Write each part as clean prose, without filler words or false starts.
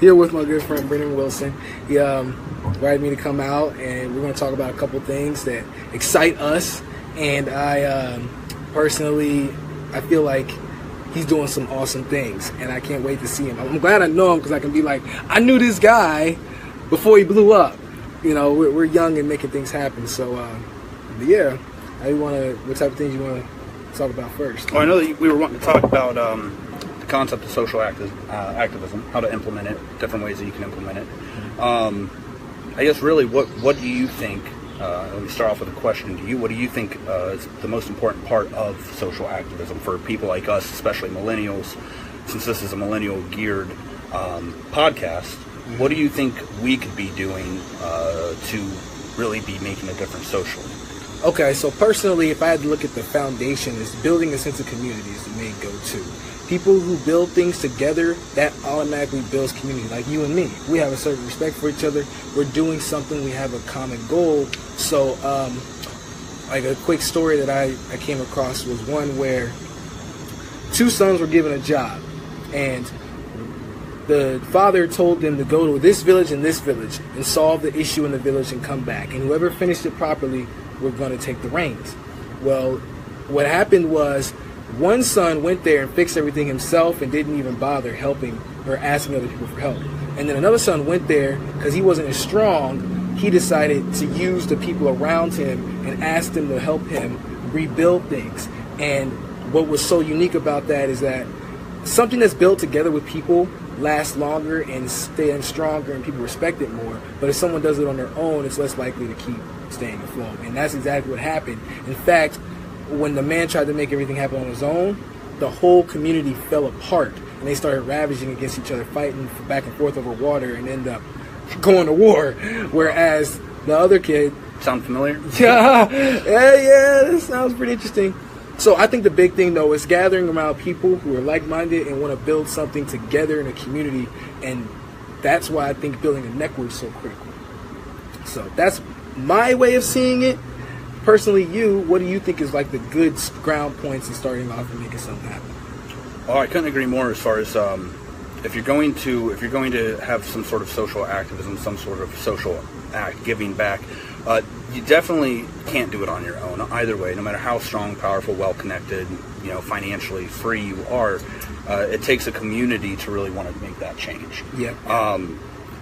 Here with my good friend Brendan Wilson. He invited me to come out, and we're going to talk about a couple things that excite us. And I personally, I feel like he's doing some awesome things, and I can't wait to see him. I'm glad I know him because I can be like, I knew this guy before he blew up. You know, we're young and making things happen. So, yeah, what type of things you want to talk about first? Well, I know that we were wanting to talk about the concept of social activism, how to implement it, different ways that you can implement it. I guess really, what do you think? Let me start off with a question to you. What do you think is the most important part of social activism for people like us, especially millennials, since this is a millennial-geared podcast? What do you think we could be doing to really be making a difference socially? Okay, so personally, if I had to look at the foundation, is building a sense of community is the main go-to. People who build things together, that automatically builds community. Like you and me, we have a certain respect for each other. We're doing something. We have a common goal. So, like a quick story that I came across was one where two sons were given a job, and the father told them to go to this village and solve the issue in the village and come back. And whoever finished it properly, we're going to take the reins. Well, what happened was, one son went there and fixed everything himself and didn't even bother helping or asking other people for help. And then another son went there because he wasn't as strong. He decided to use the people around him and ask them to help him rebuild things. And what was so unique about that is that something that's built together with people lasts longer and stays stronger and people respect it more. But if someone does it on their own, it's less likely to keep staying afloat. And that's exactly what happened. In fact, when the man tried to make everything happen on his own, the whole community fell apart, and they started ravaging against each other, fighting back and forth over water, and end up going to war. Whereas the other kid... Sound familiar? Yeah, this sounds pretty interesting. So I think the big thing, though, is gathering around people who are like-minded and want to build something together in a community, and that's why I think building a network is so critical. So that's my way of seeing it. Personally, what do you think is like the good ground points in starting off and making something happen? Oh, I couldn't agree more. As far as if you're going to have some sort of social activism, some sort of social act, giving back, you definitely can't do it on your own. Either way, no matter how strong, powerful, well-connected, financially free you are, it takes a community to really want to make that change. Yeah.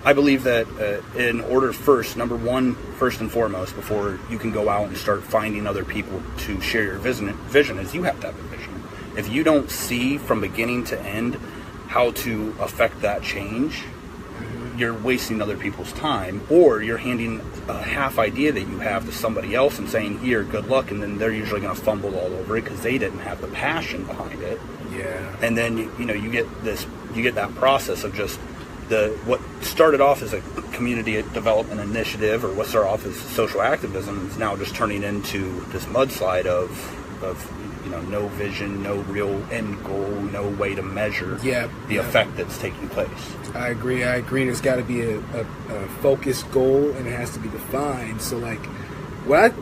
I believe that in order first and foremost, before you can go out and start finding other people to share your vision is you have to have a vision. If you don't see from beginning to end how to affect that change, you're wasting other people's time, or you're handing a half idea that you have to somebody else and saying, here, good luck, and then they're usually going to fumble all over it because they didn't have the passion behind it. Yeah. And then you get that process of just what started off as a community development initiative, or what started off as social activism, is now just turning into this mudslide of no vision, no real end goal, no way to measure the effect that's taking place. I agree. There's got to be a focused goal, and it has to be defined. So, like, what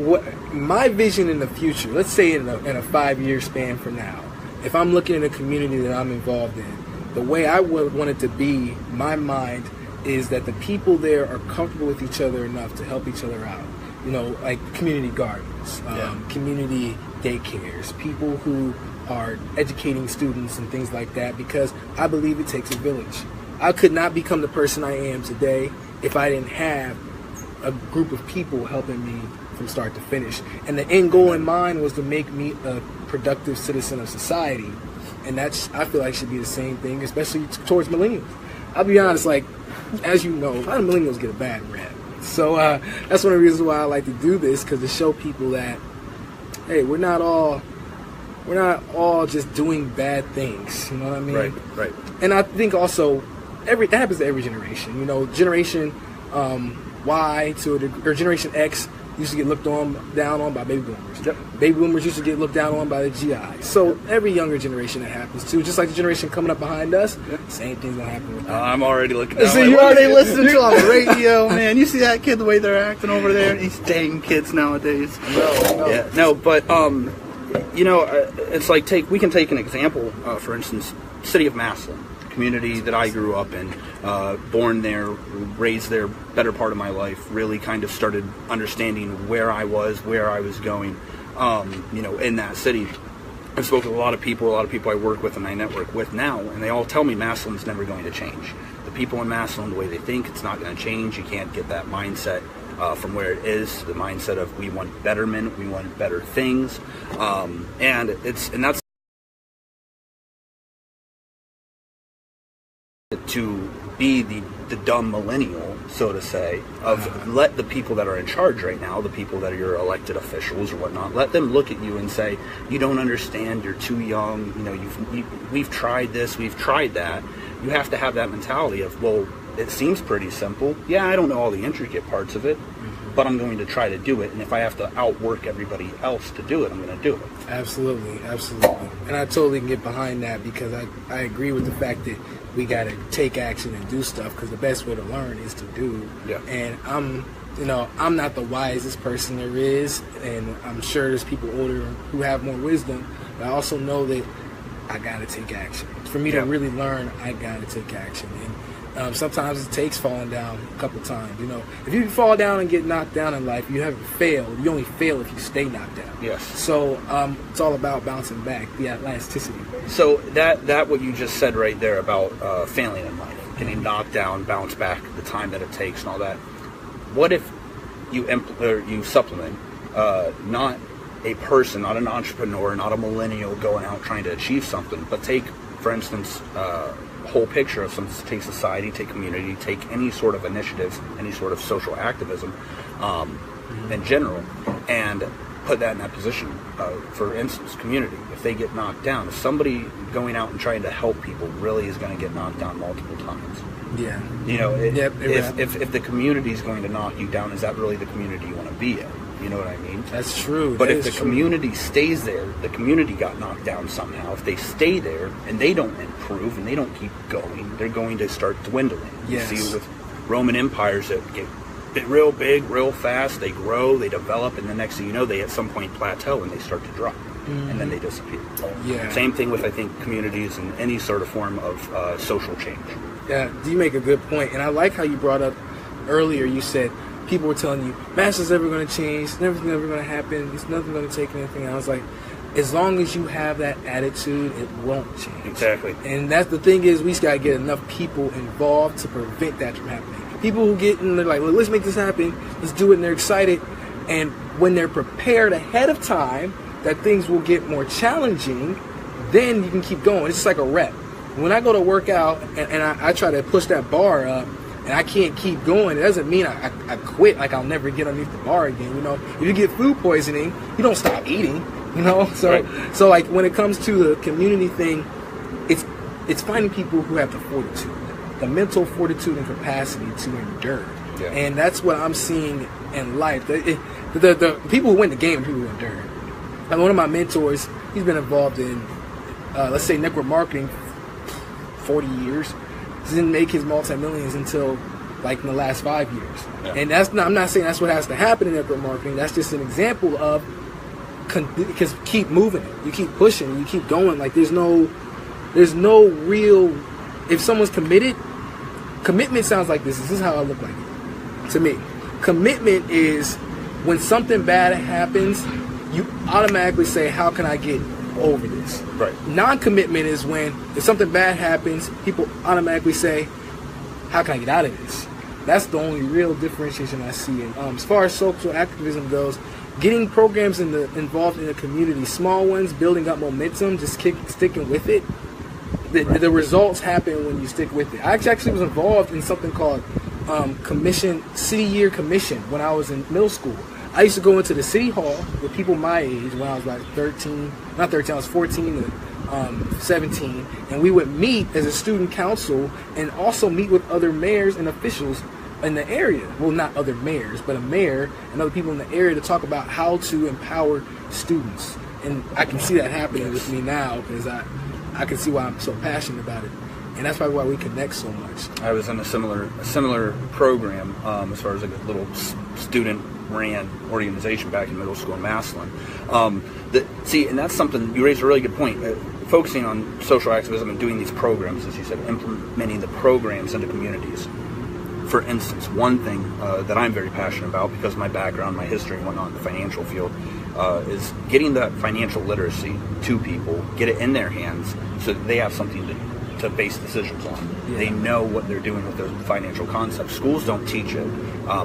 my vision in the future, let's say in a 5-year span from now, if I'm looking at a community that I'm involved in, the way I would want it to be, my mind, is that the people there are comfortable with each other enough to help each other out. Like community gardens, community daycares, people who are educating students and things like that, because I believe it takes a village. I could not become the person I am today if I didn't have a group of people helping me from start to finish. And the end goal in mind was to make me a productive citizen of society. And that's, I feel like, should be the same thing, especially towards millennials. I'll be honest, like, as you know, a lot of millennials get a bad rap. So that's one of the reasons why I like to do this, because to show people that, hey, we're not all just doing bad things. You know what I mean? Right. And I think also, that happens to every generation. Generation Y or Generation X used to get looked down on by baby boomers. Yep. Baby boomers used to get looked down on by the GI. So every younger generation that happens too, just like the generation coming up behind us, same thing's gonna happen with them. I'm already looking down. So like, you what are they listening to on the radio, man? You see that kid, the way they're acting over there? These dang kids nowadays. No. Yeah, no, but it's like we can take an example, for instance, city of Massillon. community that I grew up in, born there, raised there, better part of my life, really kind of started understanding where I was going, in that city. I've spoken to a lot of people I work with and I network with now, and they all tell me Massillon's never going to change. The people in Massillon, the way they think, it's not going to change. You can't get that mindset from where it is, the mindset of we want betterment, we want better things, and that's to be the dumb millennial, so to say, of let the people that are in charge right now, the people that are your elected officials or whatnot, let them look at you and say, you don't understand, you're too young, we've tried this, we've tried that. You have to have that mentality of, well, it seems pretty simple. Yeah, I don't know all the intricate parts of it, but I'm going to try to do it, and if I have to outwork everybody else to do it, I'm going to do it. Absolutely. And I totally can get behind that, because I agree with the fact that we got to take action and do stuff, because the best way to learn is to do. Yeah. And I'm not the wisest person there is, and I'm sure there's people older who have more wisdom, but I also know that I got to take action. For me to really learn, I got to take action. And sometimes it takes falling down a couple times. If you fall down and get knocked down in life, you haven't failed. You only fail if you stay knocked down. Yes. So it's all about bouncing back, the elasticity. So that what you just said right there about failing in life, getting knocked down, bounce back, the time that it takes, and all that. What if you supplement not a person, not an entrepreneur, not a millennial going out trying to achieve something, but take, for instance, whole picture of take society, take community, take any sort of initiatives, any sort of social activism in general, and put that in that position. For instance, community, if they get knocked down, if somebody going out and trying to help people really is going to get knocked down multiple times. Yeah. If the community is going to knock you down, is that really the community you want to be in? You know what I mean? That's true. But if the community stays there, the community got knocked down somehow. If they stay there and they don't improve and they don't keep going, they're going to start dwindling. Yes. You see with Roman empires that get real big, real fast, they grow, they develop, and the next thing you know, they at some point plateau and they start to drop. And then they disappear. Yeah. Same thing with, I think, communities and any sort of form of social change. Yeah, you make a good point. And I like how you brought up earlier, you said, people were telling you, Master's never going to change, nothing's never going to happen, it's nothing going to take anything. I was like, as long as you have that attitude, it won't change. Exactly. And that's the thing is, we just got to get enough people involved to prevent that from happening. People who get in, they're like, well, let's make this happen, let's do it, and they're excited. And when they're prepared ahead of time that things will get more challenging, then you can keep going. It's just like a rep. When I go to work out and I try to push that bar up, and I can't keep going, it doesn't mean I quit, like I'll never get underneath the bar again. If you get food poisoning, you don't stop eating, So right. So like when it comes to the community thing, it's finding people who have the fortitude, the mental fortitude and capacity to endure. Yeah. And that's what I'm seeing in life. The people who win the game are people who endure. Like one of my mentors, he's been involved in, let's say, network marketing 40 years. Didn't make his multi-millions until like in the last 5 years. Yeah. And I'm not saying that's what has to happen in network marketing. That's just an example of, because keep moving it. You keep pushing, you keep going. Like there's no real, if someone's committed, commitment sounds like this. This is how I look like it to me. Commitment is when something bad happens, you automatically say, how can I get over this? Right. Non-commitment is when if something bad happens, people automatically say, how can I get out of this? That's the only real differentiation I see. And as far as social activism goes, getting programs involved in the community, small ones, building up momentum, just sticking with it. The results happen when you stick with it. I actually was involved in something called City Year Commission when I was in middle school. I used to go into the city hall with people my age when I was like 13, not 13, I was 14 to 17, and we would meet as a student council and also meet with other mayors and officials in the area. Well, not other mayors, but a mayor and other people in the area to talk about how to empower students. And I can see that happening with me now because I can see why I'm so passionate about it. And that's probably why we connect so much. I was in a similar program as far as like a little student-ran organization back in middle school in Massillon. And that's something, you raised a really good point. focusing on social activism and doing these programs, as you said, implementing the programs into communities. For instance, one thing that I'm very passionate about, because of my background, my history, and whatnot in the financial field, is getting that financial literacy to people, get it in their hands, so that they have something to base decisions on. Yeah. They know what they're doing with their financial concepts. Schools don't teach it.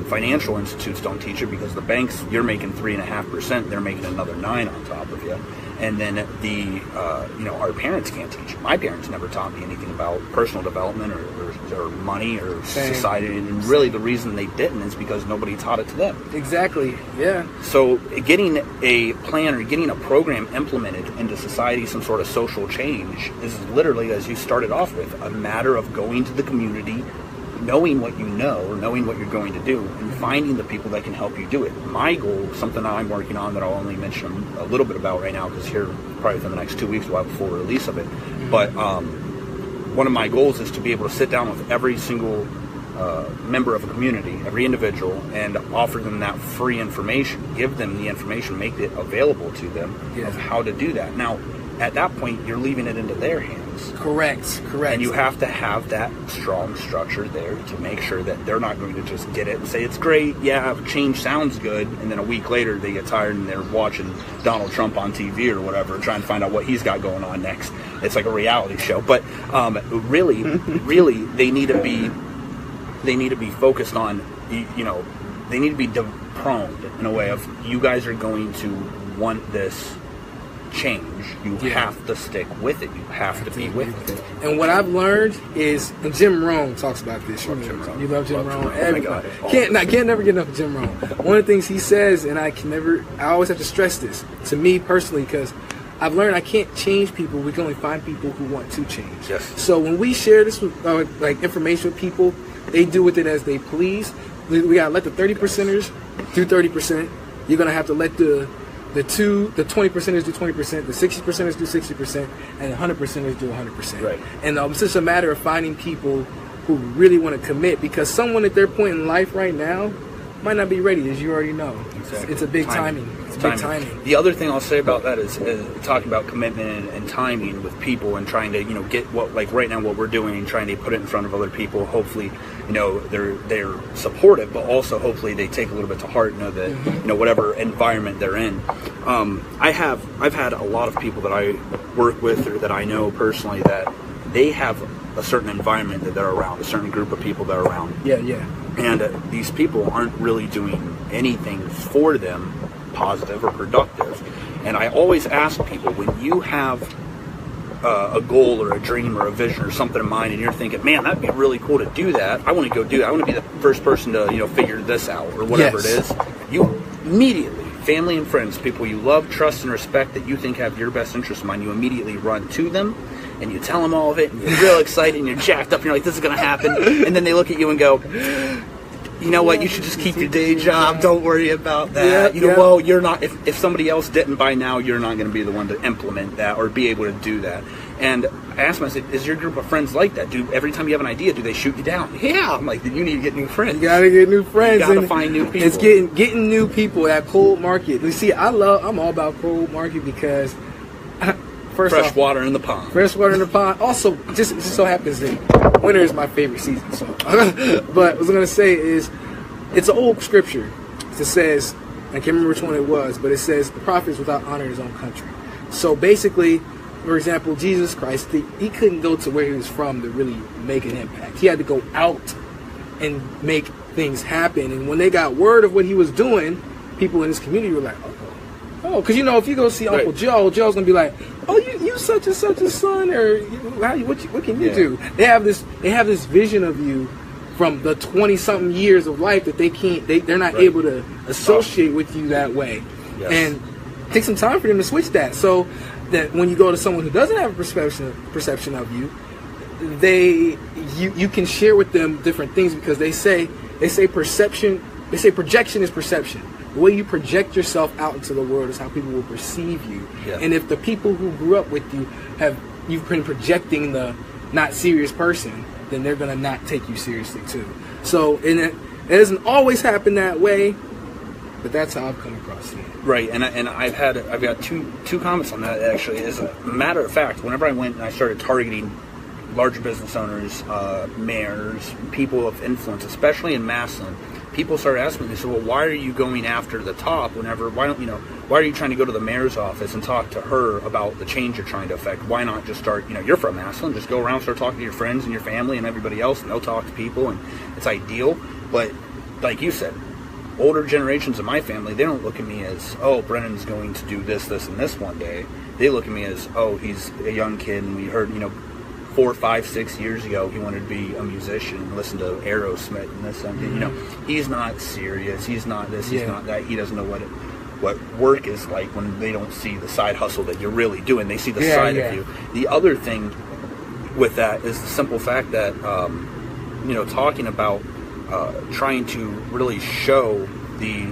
Financial institutes don't teach it, because the banks, you're making 3.5%, they're making another 9% on top of you. And then our parents can't teach it. My parents never taught me anything about personal development or money or society. And really the reason they didn't is because nobody taught it to them. Exactly, yeah. So getting a plan or getting a program implemented into society, some sort of social change, is literally, as you started off with, a matter of going to the community, knowing what you know or knowing what you're going to do, and finding the people that can help you do it. My goal, something that I'm working on that I'll only mention a little bit about right now, because here probably within the next 2 weeks we'll have a full release of it. But one of my goals is to be able to sit down with every single member of a community, every individual, and offer them that free information, give them the information, make it available to them of how to do that. Now, at that point, you're leaving it into their hands. Correct. And you have to have that strong structure there to make sure that they're not going to just get it and say, it's great, yeah, change sounds good, and then a week later they get tired and they're watching Donald Trump on TV or whatever, trying to find out what he's got going on next. It's like a reality show. But really, they need to be focused on, they need to be prone in a way of, you guys are going to want this change. You have to stick with it. You have to be with it. And what I've learned is, and Jim Rohn talks about this. You love Jim Rohn. Everybody can't never get enough of Jim Rohn. One of the things he says, and I always have to stress this to me personally, because I've learned I can't change people. We can only find people who want to change. Yes. So when we share this with information with people, they do with it as they please. We gotta let the 30%ers do 30%. You're gonna have to let the 20%ers do 20%, the 60%ers do 60%, and the 100%ers do 100%. Right. And it's just a matter of finding people who really want to commit, because someone at their point in life right now might not be ready, as you already know. Exactly. It's a big timing. It's big timing. The other thing I'll say about that is talking about commitment and timing with people, and trying to get what, like right now what we're doing, and trying to put it in front of other people. Hopefully, they're supportive, but also hopefully they take a little bit to heart, that whatever environment they're in. I've had a lot of people that I work with or that I know personally that they have a certain environment that they're around, a certain group of people they're around. Yeah. And these people aren't really doing anything for them positive or productive. And I always ask people, when you have a goal or a dream or a vision or something in mind, and you're thinking, man, that'd be really cool to do that, I want to go do that, I want to be the first person to figure this out, or whatever it is, you immediately, family and friends, people you love, trust, and respect, that you think have your best interest in mind, you immediately run to them and you tell them all of it, and you're real excited and you're jacked up and you're like, this is going to happen. And then they look at you and go, you know what, you should just keep your day job, don't worry about that. Well, you're not, if somebody else didn't by now, you're not going to be the one to implement that or be able to do that. And I asked myself, is your group of friends like that? Every time you have an idea, do they shoot you down? Yeah. I'm like, then you need to get new friends. You gotta get new friends. You gotta find new people. It's getting new people at cold market. You see, I'm all about cold market, because fresh water in the pond. Fresh water in the pond. Also, just so happens that winter is my favorite season. So, but what I was gonna say is, it's an old scripture. It says, I can't remember which one it was, but it says, the prophet is without honor in his own country. So basically, for example, Jesus Christ, he couldn't go to where he was from to really make an impact. He had to go out and make things happen. And when they got word of what he was doing, people in his community were like, oh, because if you go see Uncle Joe, Joe's gonna be like, oh, you such and such a son, or what can you do? They have this vision of you from the 20-something years of life that they're not able to associate with you that way. Yes. And it takes some time for them to switch that. So that when you go to someone who doesn't have a perception of you, you can share with them different things, because they say projection is perception. The way you project yourself out into the world is how people will perceive you. Yeah. And if the people who grew up with you you've been projecting the not serious person, then they're gonna not take you seriously too. So, and it doesn't always happen that way, But that's how I've come across it. Right, and I've got two comments on that actually. As a matter of fact, whenever I went and I started targeting larger business owners, mayors, people of influence, especially in Massillon, people started asking me, they said, well, why are you going after the top why are you trying to go to the mayor's office and talk to her about the change you're trying to affect? Why not just start, you're from Massillon, just go around, start talking to your friends and your family and everybody else, and they'll talk to people, and it's ideal. But like you said, older generations of my family, they don't look at me as, oh, Brennan's going to do this, this, and this one day. They look at me as, oh, he's a young kid, and we heard, 4, 5, 6 years ago, he wanted to be a musician and listen to Aerosmith and this and that. He's not serious. He's not this. He's not that. He doesn't know what work is like when they don't see the side hustle that you're really doing. They see the side of you. The other thing with that is the simple fact that, talking about trying to really show the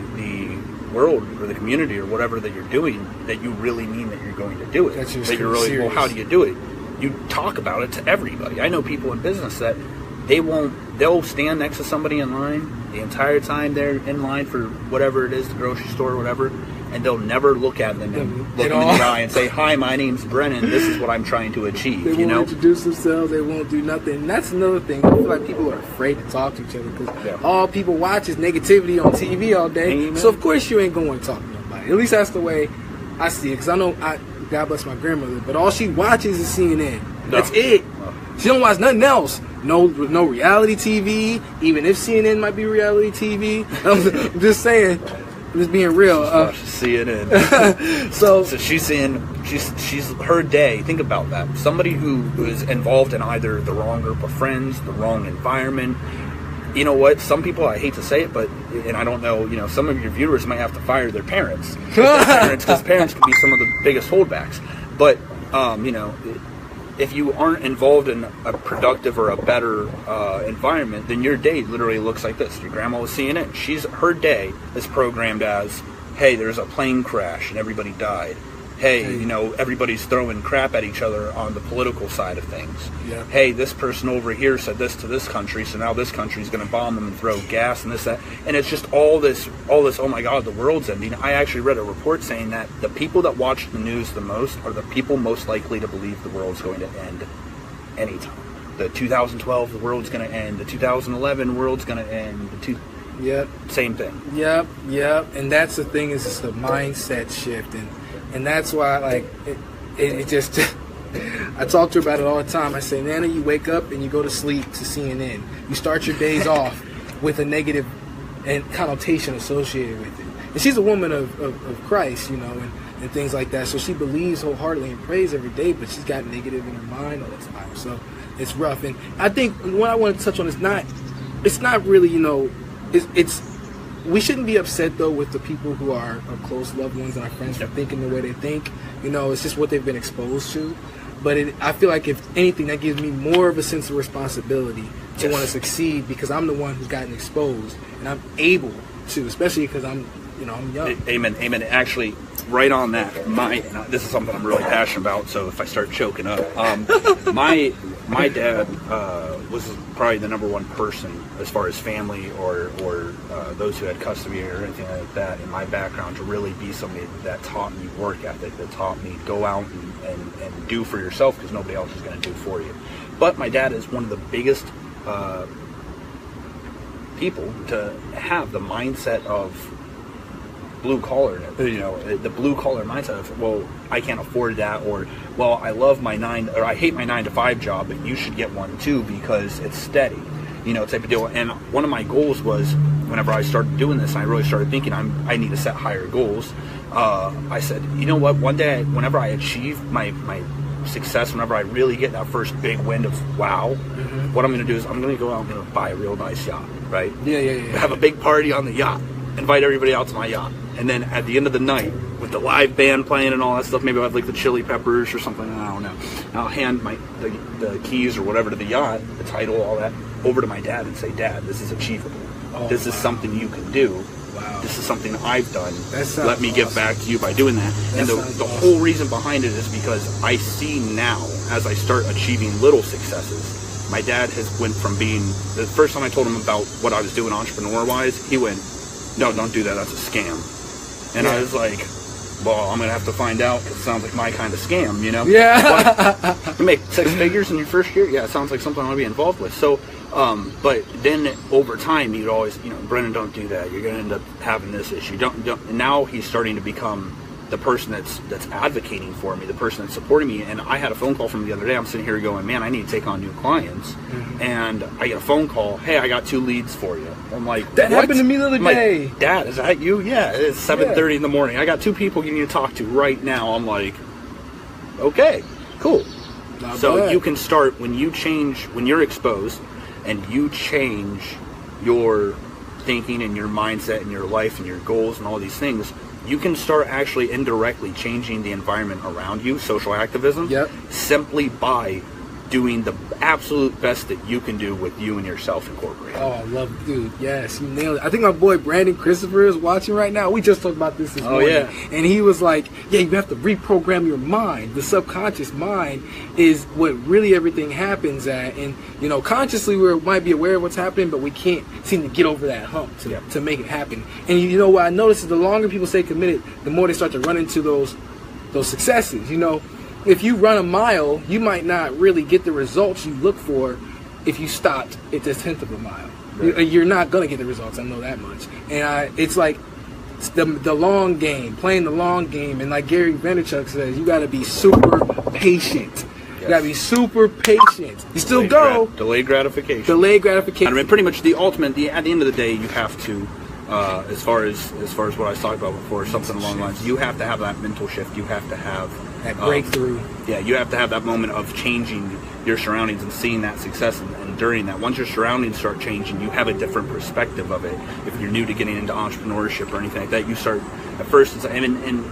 world or the community or whatever that you're doing, that you really mean that you're going to do it. That you're really, well, how do you do it? You talk about it to everybody. I know people in business that they'll stand next to somebody in line the entire time they're in line for whatever it is, the grocery store or whatever, and they'll never look at them and look them in the eye and say, hi, my name's Brennan, this is what I'm trying to achieve. They won't introduce themselves, they won't do nothing. And that's another thing. I feel like people are afraid to talk to each other because all people watch is negativity on TV all day. Amen. So of course you ain't going to talk to nobody. At least that's the way I see it. Because I know, God bless my grandmother, but all she watches is CNN. That's it. She don't watch nothing else. No reality TV, even if CNN might be reality TV. I'm just saying, just being real. CNN. so she's her day. Think about that. Somebody who is involved in either the wrong group of friends, the wrong environment. You know what? Some people, I hate to say it, and I don't know, some of your viewers might have to fire their parents. Because parents can be some of the biggest holdbacks. But, if you aren't involved in a productive or a better environment, then your day literally looks like this. Your grandma was seeing it. her day is programmed as, hey, there's a plane crash and everybody died. Hey, everybody's throwing crap at each other on the political side of things. Yeah. Hey, this person over here said this to this country, so now this country's going to bomb them and throw gas and this, that. And it's just all this, oh my God, the world's ending. I actually read a report saying that the people that watch the news the most are the people most likely to believe the world's going to end anytime. The 2012, the world's going to end. The 2011, the world's going to end. Same thing. Yep. And that's the thing, is it's a mindset shift. And that's why, it just, I talk to her about it all the time. I say, Nana, you wake up and you go to sleep to CNN. You start your days off with a negative and connotation associated with it. And she's a woman of Christ, and things like that. So she believes wholeheartedly and prays every day, but she's got negative in her mind all the time. So it's rough. And I think what I want to touch on is it's not really, it's we shouldn't be upset, though, with the people who are our close loved ones and our friends for thinking the way they think. It's just what they've been exposed to. But I feel like, if anything, that gives me more of a sense of responsibility to want to succeed, because I'm the one who's gotten exposed, and I'm able to, especially because I'm young. Amen. Actually, right on that, this is something I'm really passionate about, so if I start choking up, my dad was probably the number one person as far as family or those who had custody or anything like that in my background to really be somebody that taught me work ethic, that taught me go out and do for yourself, because nobody else is going to do for you. But my dad is one of the biggest people to have the mindset of blue collar, the blue collar mindset of, well, I can't afford that, or, well, I hate my 9-to-5 job, but you should get one too because it's steady, type of deal. And one of my goals was, whenever I started doing this, I really started thinking I need to set higher goals. I said, you know what, one day, whenever I achieve my success, whenever I really get that first big wind of wow, what I'm going to do is I'm going to go out and I'm going to buy a real nice yacht, right? Yeah. Have a big party on the yacht, invite everybody out to my yacht. And then at the end of the night, with the live band playing and all that stuff, maybe I'll have like the Chili Peppers or something, I don't know. And I'll hand the keys or whatever to the yacht, the title, all that, over to my dad and say, Dad, this is achievable. This is something you can do. Wow. This is something I've done. Let me give back to you by doing that. And the whole reason behind it is because I see now, as I start achieving little successes, my dad has went from being, the first time I told him about what I was doing entrepreneur-wise, he went, no, don't do that. That's a scam. And I was like, well, I'm going to have to find out because it sounds like my kind of scam, you know? Yeah. Like, you make 6 figures in your first year? Yeah, it sounds like something I want to be involved with. So, but then over time, you'd always, you know, Brennan, don't do that. You're going to end up having this issue. Don't. And now he's starting to become the person that's advocating for me, the person that's supporting me. And I had a phone call from him the other day. I'm sitting here going, man, I need to take on new clients. Mm-hmm. And I get a phone call, hey, I got 2 leads for you. I'm like, that happened to me the other day. Like, Dad, is that you? Yeah, it's 7:30 in the morning. I got 2 people you need to talk to right now. I'm like, okay, cool. Not so bad. you can start when you're exposed and you change your thinking and your mindset and your life and your goals and all these things, you can start actually indirectly changing the environment around you, social activism, simply by doing the absolute best that you can do with you and yourself incorporated. Oh, I love it, dude. Yes, you nailed it. I think my boy Brandon Christopher is watching right now. We just talked about this morning. Yeah. And he was like, yeah, you have to reprogram your mind. The subconscious mind is what really everything happens at. And, you know, consciously we might be aware of what's happening, but we can't seem to get over that hump to make it happen. And you know what I noticed is the longer people stay committed, the more they start to run into those successes, you know. If you run a mile, you might not really get the results you look for if you stopped at the 10th of a mile. Right. You're not going to get the results, I know that much. And it's like the long game, playing the long game. And like Gary Vaynerchuk says, you got to be super patient. Yes. You got to be super patient. You still delayed gratification. Delayed gratification. I mean, pretty much the ultimate, at the end of the day, you have to, as far as what I was talking about before, something along the lines, you have to have that mental shift. You have to have that breakthrough. You have to have that moment of changing your surroundings and seeing that success, and during that, once your surroundings start changing, you have a different perspective of it. If you're new to getting into entrepreneurship or anything like that, you start at first, and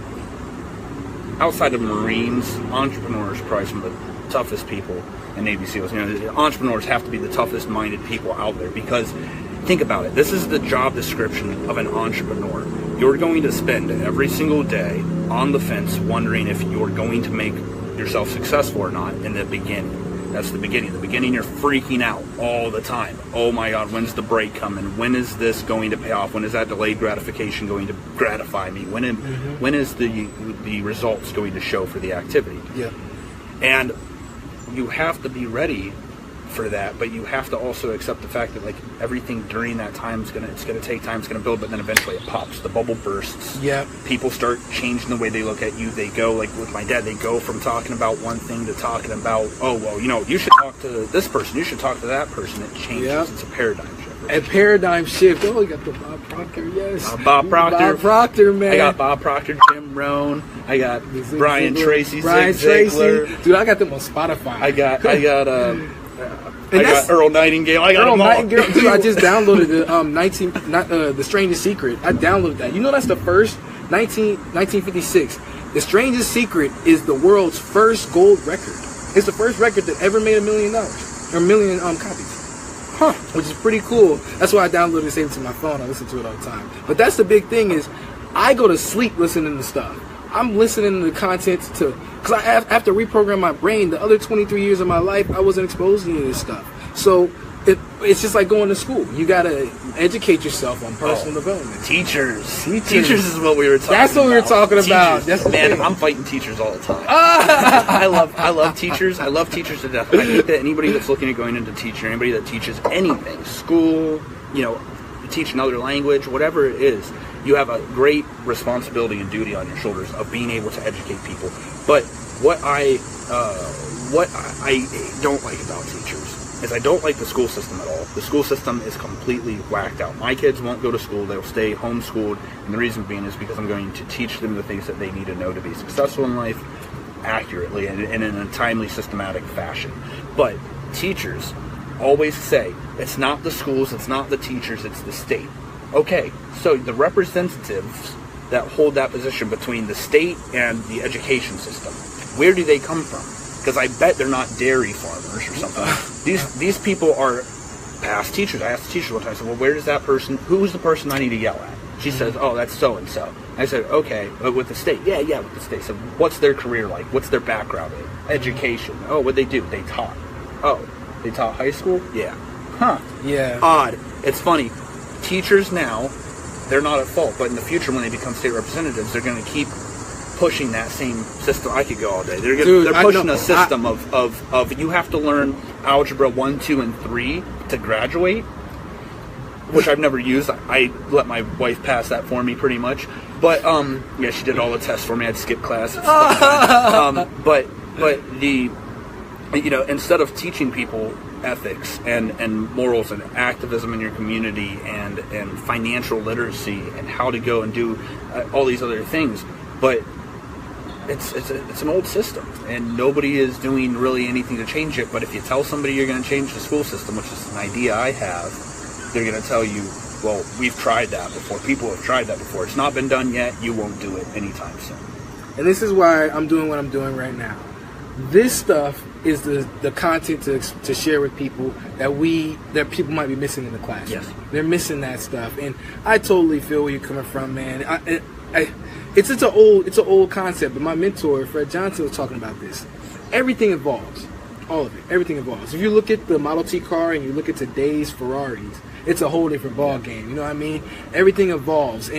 outside of Marines, entrepreneurs are probably some of the toughest people in Navy SEALs. You know, entrepreneurs have to be the toughest minded people out there, because think about it. This is the job description of an entrepreneur. You're going to spend every single day on the fence wondering if you're going to make yourself successful or not in the beginning. That's the beginning. The beginning, you're freaking out all the time. Oh my God, when's the break coming? When is this going to pay off? When is that delayed gratification going to gratify me? When is the results going to show for the activity? Yeah. And you have to be ready for that, but you have to also accept the fact that like everything during that time it's gonna take time, it's gonna build, but then eventually it pops, the bubble bursts. Yeah. People start changing the way they look at you. They go, like with my dad, they go from talking about one thing to talking about, oh well, you know, you should talk to this person, you should talk to that person. It changes. Yep. It's a paradigm shift. A paradigm shift. Oh, you got the Bob Proctor, yes. Bob Proctor. Bob Proctor, man. I got Bob Proctor, Jim Rohn. I got Brian Tracy, Zig Ziglar. Dude, I got them on Spotify. I got Earl Nightingale. I got Earl Nightingale. Dude, I just downloaded the Strangest Secret. I downloaded that. You know, that's the first 1956. The Strangest Secret is the world's first gold record. It's the first record that ever made $1 million or 1 million copies. Which is pretty cool. That's why I downloaded and saved it to my phone. I listen to it all the time. But that's the big thing is, I go to sleep listening to stuff. I'm listening to the content because I have to reprogram my brain. The other 23 years of my life, I wasn't exposed to any of this stuff. So it's just like going to school. You got to educate yourself on personal development. Teachers is what we were talking about. That's what we were talking about. That's man, I'm fighting teachers all the time. I love teachers. I love teachers to death. I think that anybody that's looking at going into teaching, anybody that teaches anything, school, you know, teach another language, whatever it is, you have a great responsibility and duty on your shoulders of being able to educate people. But what I don't like about teachers is I don't like the school system at all. The school system is completely whacked out. My kids won't go to school. They'll stay homeschooled. And the reason being is because I'm going to teach them the things that they need to know to be successful in life accurately and in a timely, systematic fashion. But teachers always say, it's not the schools, it's not the teachers, it's the state. Okay, so the representatives that hold that position between the state and the education system, where do they come from? Because I bet they're not dairy farmers or something. These people are past teachers. I asked the teacher one time, I said, well, where does that person, who's the person I need to yell at? She says, oh, that's so-and-so. I said, okay, but with the state? Yeah, with the state. So what's their career like? What's their background in? Education. Oh, what'd they do? They taught. Oh, they taught high school? Yeah. Huh. Yeah. Odd. It's funny. Teachers now they're not at fault. But in the future, when they become state representatives, they're going to keep pushing that same system. I could go all day. They're pushing a system of you have to learn algebra 1, 2, and 3 to graduate, which I've never used. I let my wife pass that for me pretty much. But yeah, she did all the tests for me. I'd skip class. But the, you know, instead of teaching people ethics and morals and activism in your community and financial literacy and how to go and do all these other things, but it's an old system, and nobody is doing really anything to change it. But if you tell somebody you're going to change the school system, which is an idea I have, they're going to tell you, well, we've tried that before. People have tried that before. It's not been done yet. You won't do it anytime soon. And this is why I'm doing what I'm doing right now. This stuff is the content to share with people that people might be missing in the classroom. Yes. They're missing that stuff, and I totally feel where you're coming from, man. It's an old concept, but my mentor Fred Johnson was talking about this. Everything evolves, all of it. Everything evolves. If you look at the Model T car and you look at today's Ferraris, it's a whole different ball game. You know what I mean? Everything evolves,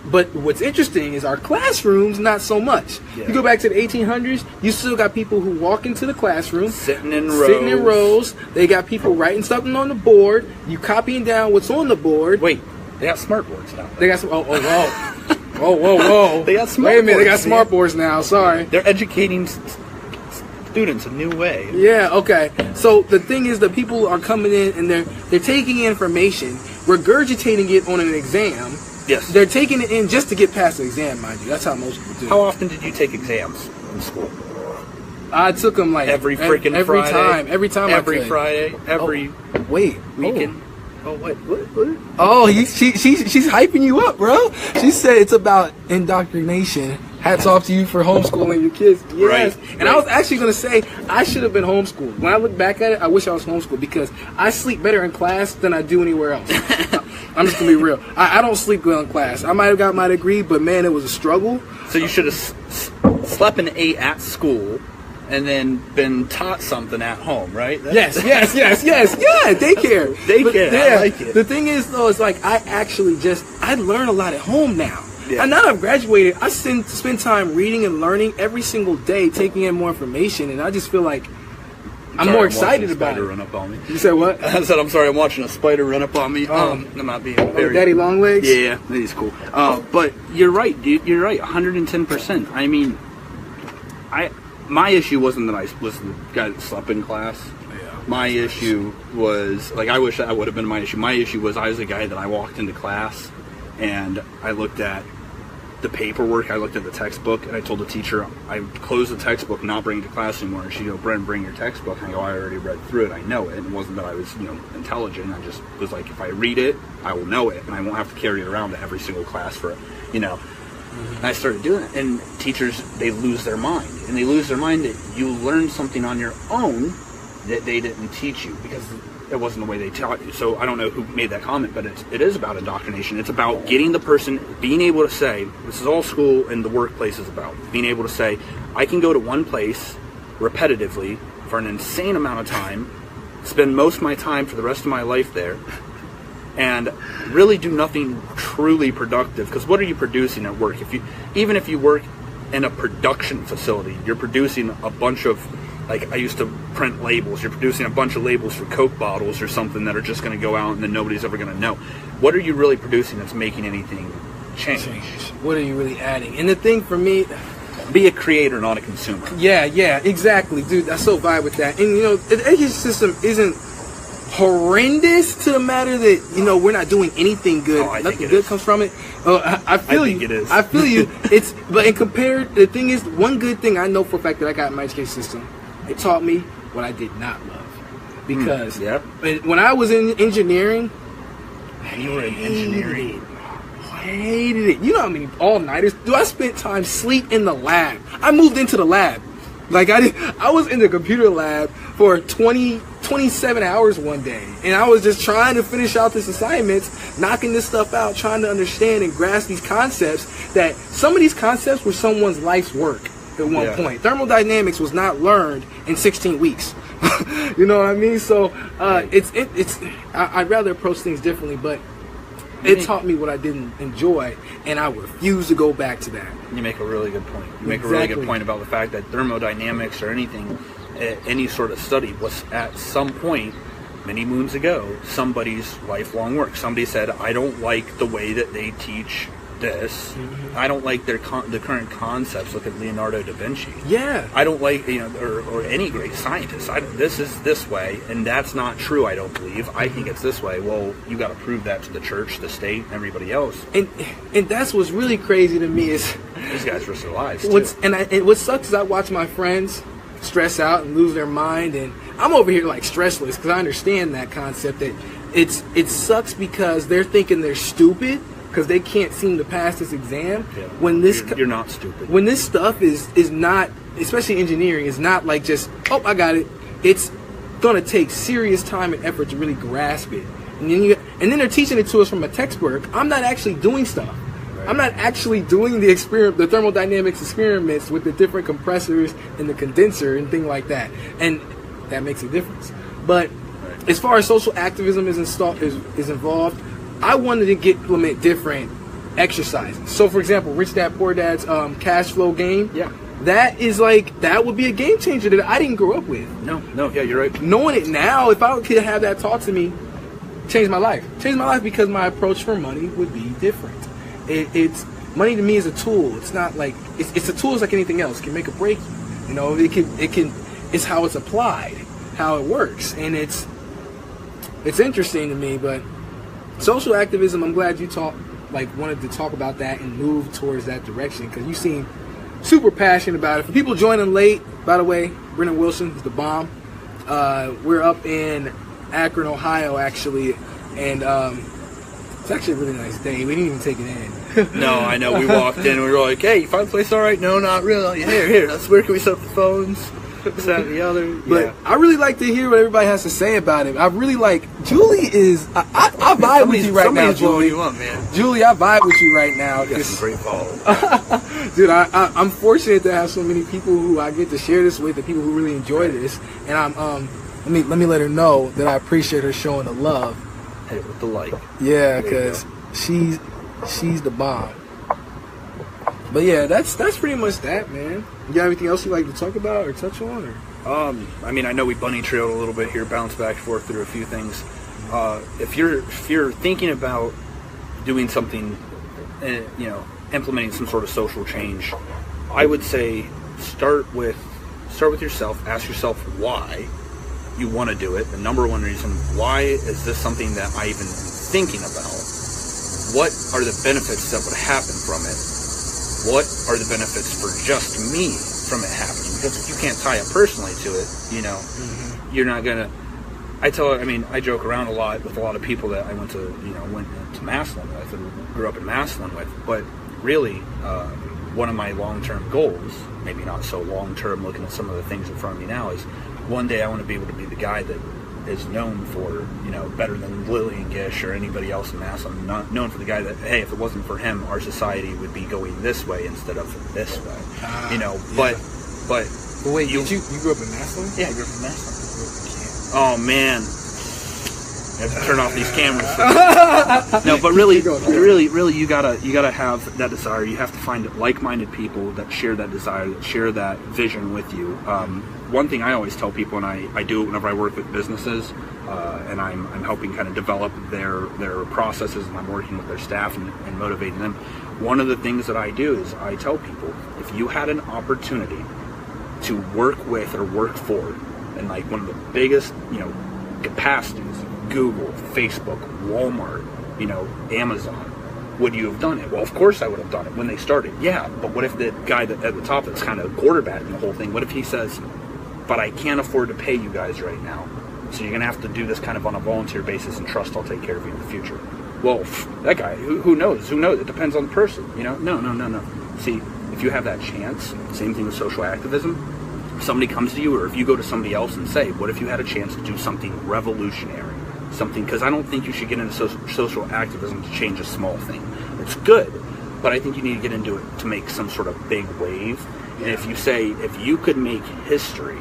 but what's interesting is our classrooms, not so much. Yeah. You go back to the 1800s, you still got people who walk into the classroom, sitting in rows. They got people writing something on the board. You copying down what's on the board. Wait, they got smart boards now. They got some. Whoa. They got smart Wait a minute, they got boards, smart boards now. Sorry. They're educating students a new way. Yeah, okay. So the thing is that people are coming in and they're taking information, regurgitating it on an exam. Yes. They're taking it in just to get past the exam, mind you. That's how most people do. How often did you take exams in school? I took them like every freaking Friday. Every time. Every Friday. Every weekend. Oh, what? Oh, she's hyping you up, bro. She said it's about indoctrination. Hats off to you for homeschooling your kids. Yes. Right. And I was actually going to say I should have been homeschooled. When I look back at it, I wish I was homeschooled because I sleep better in class than I do anywhere else. I'm just going to be real. I don't sleep well in class. I might have got my degree, but man, it was a struggle. So you should have slept an 8 at school and then been taught something at home, right? Yes. Yeah, daycare. Daycare, I like it. The thing is, though, it's like I learn a lot at home now. Yeah. And now that I've graduated, I spend time reading and learning every single day, taking in more information, and I just feel like I'm more excited about it. Run up on me. You said what? I said I'm sorry. I'm watching a spider run up on me. I'm not being very. Daddy Longlegs. Yeah, he's cool. But you're right, dude. You're right. 110%. I mean, my issue wasn't that I was the guy that slept in class. Yeah. My issue was I wish that would have been my issue. My issue was I was the guy that I walked into class and I looked at the paperwork, I looked at the textbook, and I told the teacher, I closed the textbook, not bring it to class anymore. And she go, Bren, bring your textbook. And I go, I already read through it, I know it. It wasn't that I was, intelligent. I just was like, if I read it, I will know it, and I won't have to carry it around to every single class for, Mm-hmm. And I started doing it, and teachers, they lose their mind. And they lose their mind that you learned something on your own that they didn't teach you, because it wasn't the way they taught you. So I don't know who made that comment, but it is about indoctrination. It's about getting the person, being able to say, this is all school and the workplace is about, being able to say, I can go to one place repetitively for an insane amount of time, spend most of my time for the rest of my life there, and really do nothing truly productive. Because what are you producing at work? Even if you work in a production facility, you're producing a bunch of, like I used to print labels, you're producing a bunch of labels for Coke bottles or something that are just going to go out and then nobody's ever going to know. What are you really producing that's making anything change? What are you really adding? And the thing for me, be a creator, not a consumer. Yeah, exactly, dude. I so vibe with that. And the education system isn't horrendous to the matter that we're not doing anything good. Nothing good comes from it. I think it is. I feel you. But in compared, the thing is, one good thing I know for a fact that I got in my education system, it taught me what I did not love. Because when I was in engineering, you were in engineering. Hated it. You know how many all-nighters? Dude, I spent time sleep in the lab. I moved into the lab. Like I was in the computer lab for 27 hours one day, and I was just trying to finish out this assignments, knocking this stuff out, trying to understand and grasp these concepts. That some of these concepts were someone's life's work at one point. Thermodynamics was not learned in 16 weeks. You know what I mean? So I'd rather approach things differently, but It taught me what I didn't enjoy, and I refuse to go back to that. You make a really good point. You make a really good point about the fact that thermodynamics or anything, any sort of study was at some point, many moons ago, somebody's lifelong work. Somebody said, I don't like the way that they teach this. I don't like the current concepts. Look at Leonardo da Vinci. Yeah. I don't like, or any great scientist. This is this way, and that's not true, I don't believe. I think it's this way. Well, you got to prove that to the church, the state, and everybody else. And that's what's really crazy to me is... These guys risk their lives, too. And what sucks is I watch my friends stress out and lose their mind, and I'm over here like stressless because I understand that concept that it sucks because they're thinking they're stupid because they can't seem to pass this exam. Yeah. When you're not stupid. When this stuff is not, especially engineering, is not like just, oh, I got it. It's gonna take serious time and effort to really grasp it. And then they're teaching it to us from a textbook. I'm not actually doing stuff. Right. I'm not actually doing the thermodynamics experiments with the different compressors and the condenser and thing like that. And that makes a difference. But as far as social activism is involved, I wanted to implement different exercises. So, for example, Rich Dad Poor Dad's cash flow game. Yeah, that would be a game changer that I didn't grow up with. No, yeah, you're right. Knowing it now, if I could have that taught to me, changed my life. Changed my life because my approach for money would be different. It's money to me is a tool. It's not like it's a tool. It's like anything else. It can make or break you. It can. It's how it's applied, how it works, and it's interesting to me, but. Social activism, I'm glad you wanted to talk about that and move towards that direction because you seem super passionate about it. For people joining late, by the way, Brennan Wilson is the bomb. We're up in Akron, Ohio, actually, and it's actually a really nice day. We didn't even take it in. No, I know. We walked in and we were like, hey, you find the place all right? No, not really. Here, where can we set up the phones? This, that, and the other. But yeah. I really like to hear what everybody has to say about it. I really like Julie is. I vibe with you right now, Julie. You up, man. Julie, I vibe with you right now. You got some great followers. Dude, I'm fortunate to have so many people who I get to share this with, and people who really enjoy this. And I'm let me let her know that I appreciate her showing the love. Hey, with the like. Yeah, because she's the bomb. But yeah, that's pretty much that, man. You got anything else you'd like to talk about or touch on? Or? I mean, I know we bunny trailed a little bit here, bounced back and forth through a few things. If you're thinking about doing something, implementing some sort of social change, I would say start with yourself. Ask yourself why you want to do it. The number one reason, why is this something that I even thinking about? What are the benefits that would happen from it? What are the benefits for just me from it happening? Because if you can't tie it personally to it, you're not gonna. I joke around a lot with a lot of people that I went to Massillon with and grew up in Massillon with. But really, one of my long-term goals, maybe not so long-term, looking at some of the things in front of me now, is one day I want to be able to be the guy that is known for, better than Lillian Gish or anybody else in Massillon, not known for the guy that, hey, if it wasn't for him, our society would be going this way instead of this way. But wait, you grew up in Massillon? Yeah, I grew up in Massillon. Oh man, I have to turn off these cameras. No, but really, you gotta have that desire. You have to find like-minded people that share that desire, that share that vision with you. One thing I always tell people, and I do it whenever I work with businesses, and I'm helping kind of develop their processes, and I'm working with their staff and motivating them. One of the things that I do is I tell people, if you had an opportunity to work with or work for, and like one of the biggest, capacities, Google, Facebook, Walmart, Amazon, would you have done it? Well, of course I would have done it when they started. Yeah, but what if the guy at the top that's kind of quarterbacking the whole thing, what if he says, but I can't afford to pay you guys right now, so you're going to have to do this kind of on a volunteer basis and trust I'll take care of you in the future? Well, that guy, who knows? Who knows? It depends on the person, No. See, if you have that chance, same thing with social activism, if somebody comes to you, or if you go to somebody else and say, what if you had a chance to do something revolutionary? Something, because I don't think you should get into social activism to change a small thing. It's good, but I think you need to get into it to make some sort of big wave. Yeah. And if you say, if you could make history,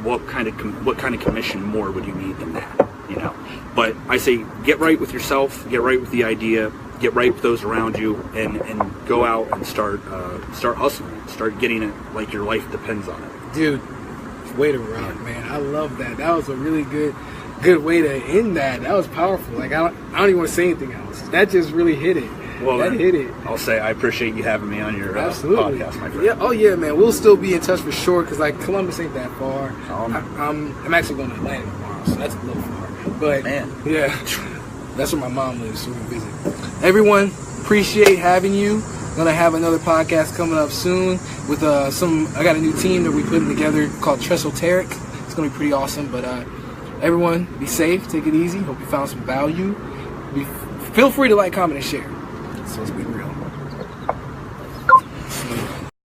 what kind of commission more would you need than that? you know. But I say get right with yourself, get right with the idea, get right with those around you, and go out and start hustling, start getting it like your life depends on it. Dude, way to rock, man. I love that. That was a really good way to end that. That was powerful. Like I don't even want to say anything else. That just really hit it. Well, that hit it. I'll say I appreciate you having me on your podcast, my friend. Yeah. Oh yeah, man. We'll still be in touch for sure. Cause like Columbus ain't that far. I'm actually going to Atlanta tomorrow, so that's a little far. But man, yeah, that's where my mom lives, so we visit. Everyone, appreciate having you. Gonna have another podcast coming up soon with I got a new team that we putting together called Tressoteric. It's gonna be pretty awesome. But everyone, be safe, take it easy. Hope you found some value. Feel free to like, comment, and share. So let's be real.